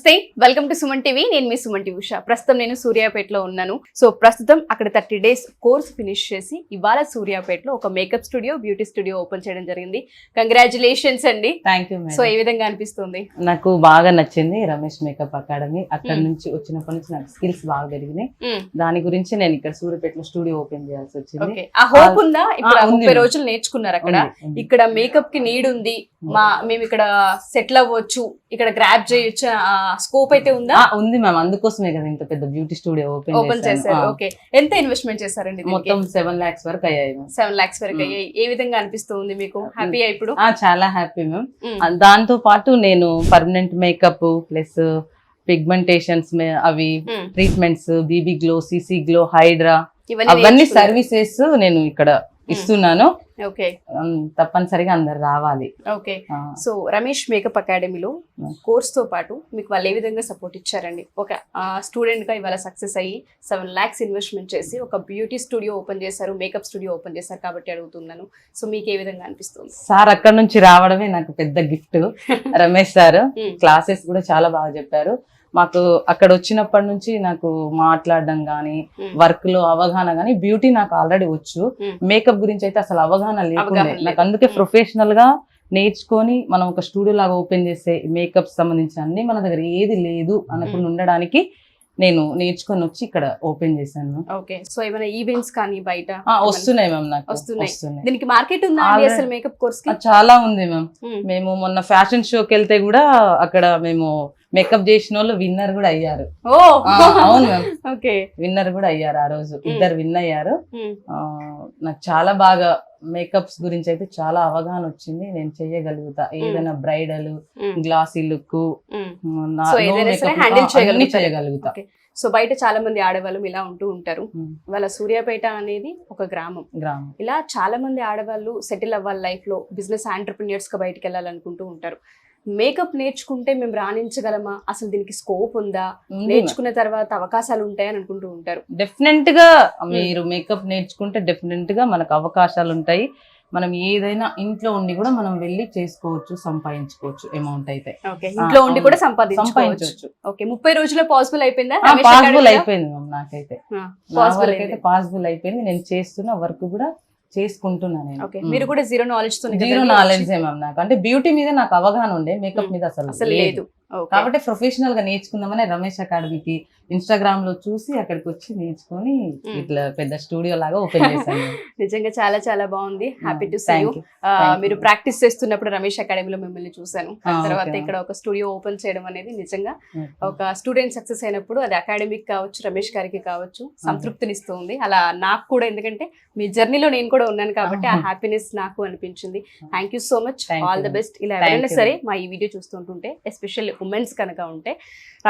నమస్తే, welcome to Suman TV. నేను మీ Suman TV Usha. ప్రస్తుతం నేను సూర్యాపేటలో ఉన్నాను. సో ప్రస్తుతం అక్కడ 30 days కోర్స్ ఫినిష్ చేసి ఇవాళ సూర్యాపేటలో ఒక makeup studio, beauty studio open చేయడం జరిగింది. కంగ్రాచులేషన్స్ అండి. Thank you. సో ఏ విధంగా అనిపిస్తుంది? నాకు బాగా నచ్చింది రమేష్ మేకప్ అకాడమీ. అక్కడ నుంచి వచ్చినప్పటి నుంచి నాకు స్కిల్స్ బాగా పెరిగినాయి. దాని గురించి నేను ఇక్కడ సూర్యాపేటలో స్టూడియో ఓపెన్ చేయాల్సి వచ్చింది. ఆ హోప్ ఉందా? ఇప్పుడు 30 రోజులు నేర్చుకున్నారు అక్కడ. ఇక్కడ మేకప్ కి నీడ్ ఉంది, మేము ఇక్కడ సెటిల్ అవ్వచ్చు, ఇక్కడ గ్రాప్ చేయొచ్చు, స్కోప్ అయితే ఉందా? ఉంది మ్యామ్, అందుకోసమే కదా ఇంత పెద్ద బ్యూటీ స్టూడియో ఓపెన్ చేశారు. ఓకే, ఎంత ఇన్వెస్ట్మెంట్ చేశారండి? మొత్తం 7 lakhs వరకు అయ్యాయి. 7 lakhs వరకు అయ్యాయి. ఏ విధంగా అనిపిస్తుంది మీకు? హ్యాపీయా ఇప్పుడు? చాలా హ్యాపీ మ్యామ్. దాంతో పాటు నేను పర్మనెంట్ మేకప్ ప్లస్ పిగ్మెంటేషన్స్ అవి treatments, BB glow, CC glow, hydra, అవన్నీ సర్వీసెస్ నేను ఇక్కడ ఇస్తున్నాను. ఓకే, తప్పనిసరిగా అందరు రావాలి. ఓకే. సో రమేష్ మేకప్ అకాడమీలో కోర్స్ తో పాటు మీకు వాళ్ళు ఏ విధంగా సపోర్ట్ ఇచ్చారండి? ఒక స్టూడెంట్ గా ఇవాళ సక్సెస్ అయ్యి 7 lakhs ఇన్వెస్ట్మెంట్ చేసి ఒక బ్యూటీ స్టూడియో ఓపెన్ చేశారు, మేకప్ స్టూడియో ఓపెన్ చేశారు కాబట్టి అడుగుతున్నాను. సో మీకు ఏ విధంగా అనిపిస్తుంది? సార్ అక్కడ నుంచి రావడమే నాకు పెద్ద గిఫ్ట్. రమేష్ సార్ క్లాసెస్ కూడా చాలా బాగా చెప్పారు. మాకు అక్కడ వచ్చినప్పటి నుంచి నాకు మాట్లాడడం గానీ, వర్క్ లో అవగాహన గానీ, బ్యూటీ నాకు ఆల్రెడీ వచ్చు, మేకప్ గురించి అయితే అసలు అవగాహన లేకుండా నాకు. అందుకే ప్రొఫెషనల్ గా నేర్చుకొని మనం ఒక స్టూడియో లాగా ఓపెన్ చేస్తే మేకప్ సంబంధించిన అన్ని మన దగ్గర ఏది లేదు అనుకుని ఉండడానికి నేను నేర్చుకొని వచ్చి ఇక్కడ ఓపెన్ చేశాను. ఓకే. సో ఏమైనా ఈవెంట్స్ కానీ బయట వస్తున్నాయి మ్యామ్? నాకు వస్తున్నాయి. దీనికి మార్కెట్ ఉందా అసలు మేకప్ కోర్స్ కి? చాలా ఉంది మ్యామ్. మేము మొన్న ఫ్యాషన్ షోకి వెళ్తే కూడా అక్కడ మేము మేకప్ చేసిన వాళ్ళు విన్నర్ కూడా అయ్యారు. అవును మ్యామ్, ఓకే, విన్నర్ కూడా అయ్యారు. ఆ రోజు 2 విన్ అయ్యారు. నాకు చాలా బాగా మేకప్స్ గురించి అయితే చాలా అవగాహన వచ్చింది. నేను చెయ్యగలుగుతా ఏదైనా బ్రైడల్, గ్లాసీ లుక్, చేయగలుగుతా. సో బయట చాలా మంది ఆడవాళ్ళు ఇలా ఉంటూ ఉంటారు. వాళ్ళ సూర్యాపేట అనేది ఒక గ్రామం. ఇలా చాలా మంది ఆడవాళ్ళు సెటిల్ అవ్వాలి లైఫ్ లో, బిజినెస్ ఆంటర్ప్రిన్యూర్స్ గా బయటకు వెళ్ళాలనుకుంటూ ఉంటారు. మేకప్ నేర్చుకుంటే మేము రాణించగలమా? అసలు దీనికి స్కోప్ ఉందా? నేర్చుకున్న తర్వాత అవకాశాలు ఉంటాయని అనుకుంటూ ఉంటారు. డెఫినెట్ గా మీరు మేకప్ నేర్చుకుంటే డెఫినెట్ గా మనకు అవకాశాలు ఉంటాయి. మనం ఏదైనా ఇంట్లో ఉండి కూడా మనం వెళ్ళి చేసుకోవచ్చు, సంపాదించుకోవచ్చు అమౌంట్ అయితే. ఇంట్లో ఉండి కూడా సంపాదించుకోవచ్చు. ఓకే, 30 రోజుల్లో పాసిబుల్ అయిపోయిందా? పాసిబుల్ అయిపోయింది నాకైతే, పాసిబుల్ అయిపోయింది. నేను చేస్తున్న వర్క్ కూడా చేసుకుంటున్నాను. మీరు కూడా జీరో నాలెడ్జ్ మ్యామ్. నాకు అంటే బ్యూటీ మీద నాకు అవగాహన ఉండే, మేకప్ మీద అసలు లేదు. కాబట్టి ప్రొఫెషనల్ గా నేర్చుకుందామని రమేష్ అకాడమీకి ఇన్స్టాగ్రామ్ లో చూసి అక్కడికి వచ్చి నేర్చుకుని ఇట్లా పెద్ద స్టూడియో లాగా ఓపెన్ చేశాను. నిజంగా చాలా చాలా బాగుంది. Happy to see you. మీరు ప్రాక్టీస్ చేస్తున్నప్పుడు రమేష్ అకాడమీలో మిమ్మల్ని చూసాను. తర్వాత ఇక్కడ ఒక స్టూడియో ఓపెన్ చేయడం అనేది నిజంగా ఒక స్టూడెంట్ సక్సెస్ అయినప్పుడు అది అకాడమీకి కావచ్చు, రమేష్ గారికి కావచ్చు, సంతృప్తినిస్తుంది. అలా నాకు కూడా, ఎందుకంటే మీ జర్నీలో నేను కూడా ఉన్నాను కాబట్టి ఆ హ్యాపీనెస్ నాకు అనిపించింది. Thank you so much, all the best. ఇలా ఎవరైనా సరే మా ఈ వీడియో చూస్తుంటుంటే, ఎస్పెషల్లీ ఉమెన్స్ కనుక ఉంటే,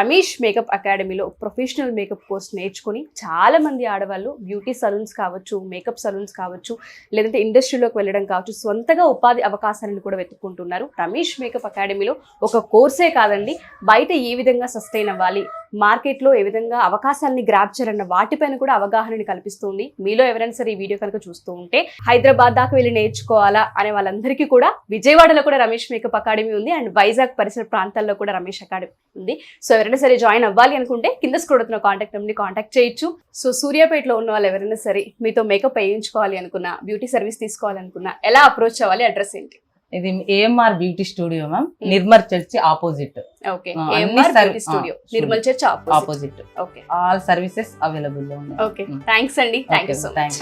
రమేష్ మేకప్ అకాడమీలో ప్రొఫెషనల్ మేకప్ కోర్స్ నేర్చుకుని చాలా మంది ఆడవాళ్ళు బ్యూటీ సలూన్స్ కావచ్చు, మేకప్ సలూన్స్ కావచ్చు, లేదంటే ఇండస్ట్రీలోకి వెళ్ళడం కావచ్చు, స్వంతగా ఉపాధి అవకాశాలను కూడా వెతుక్కుంటున్నారు. రమేష్ మేకప్ అకాడమీలో ఒక కోర్సే కాదండి, బయట ఏ విధంగా సస్టైన్ అవ్వాలి, మార్కెట్లో ఏ విధంగా అవకాశాలని గ్రాప్ చేయాలన్న వాటిపైన కూడా అవగాహనని కల్పిస్తుంది. మీలో ఎవరైనా సరే ఈ వీడియో కనుక చూస్తూ ఉంటే హైదరాబాద్ దాకా వెళ్ళి నేర్చుకోవాలా అనే వాళ్ళందరికీ కూడా విజయవాడలో కూడా రమేష్ మేకప్ అకాడమీ ఉంది, అండ్ వైజాగ్ పరిసర ప్రాంతాల్లో కూడా రమేష్ అకాడమీ ఉంది. సో ఎవరైనా సరే జాయిన్ అవ్వాలి అనుకుంటే కింద స్క్రోల్ అవుతున్న కాంటాక్ట్ నెంబర్ని కాంటాక్ట్ చేయొచ్చు. సో సూర్యాపేటలో ఉన్న వాళ్ళు ఎవరైనా సరే మీతో మేకప్ వేయించుకోవాలి అనుకున్నా, బ్యూటీ సర్వీస్ తీసుకోవాలనుకున్నా ఎలా అప్రోచ్ అవ్వాలి? అడ్రస్ ఏంటి? ఇది AMR beauty studio ma'am, Nirmal church opposite. Okay, AMR beauty studio, Nirmal church opposite. Okay, all services available లో ఉన్నాయి. ఓకే, థ్యాంక్స్ అండి. Thank you so much.